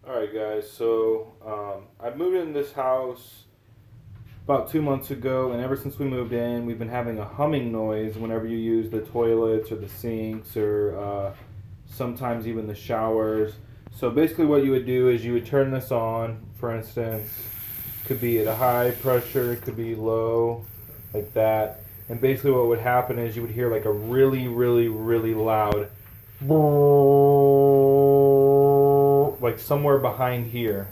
Alright guys, so I moved in this house about 2 months ago, and ever since we moved in, we've been having a humming noise whenever you use the toilets or the sinks or sometimes even the showers. So basically what you would do is you would turn this on, for instance, could be at a high pressure, it could be low, like that. And basically what would happen is you would hear like a really, really, really loud like somewhere behind here,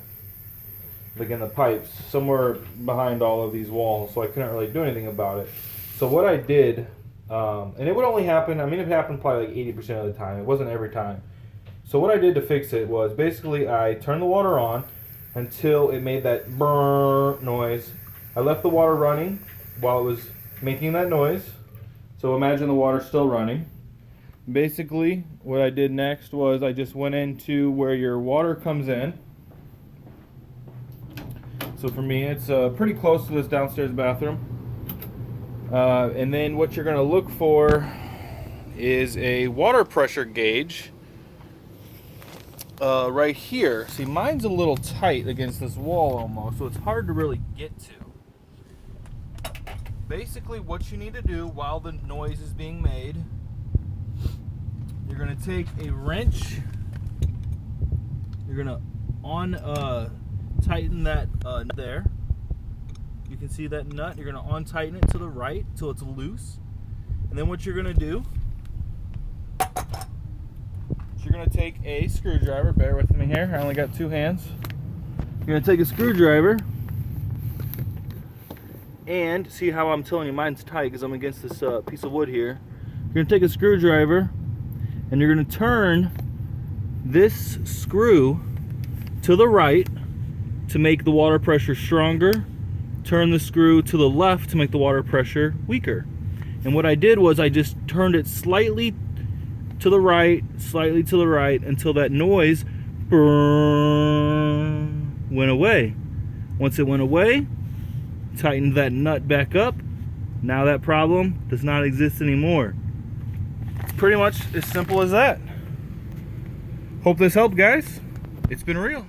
like in the pipes, somewhere behind all of these walls, so I couldn't really do anything about it. So what I did, and it would only happen, I mean it happened probably like 80% of the time, it wasn't every time. So what I did to fix it was basically I turned the water on until it made that brrr noise. I left the water running while it was making that noise, so imagine the water still running. Basically, what I did next was I just went into where your water comes in. So for me, it's pretty close to this downstairs bathroom. And then what you're going to look for is a water pressure gauge right here. See, mine's a little tight against this wall almost, so it's hard to really get to. Basically, what you need to do while the noise is being made, you're going to take a wrench, you're going to tighten that there. You can see that nut. You're going to untighten it to the right till it's loose. And then what you're going to do is you're going to take a screwdriver. Bear with me here. I only got 2 hands. You're going to take a screwdriver and see how I'm telling you mine's tight because I'm against this piece of wood here. You're going to take a screwdriver and you're going to turn this screw to the right to make the water pressure stronger. Turn the screw to the left to make the water pressure weaker. And what I did was I just turned it slightly to the right until that noise went away. Once it went away, tightened that nut back up. Now that problem does not exist anymore. It's pretty much as simple as that. Hope this helped, guys. It's been real.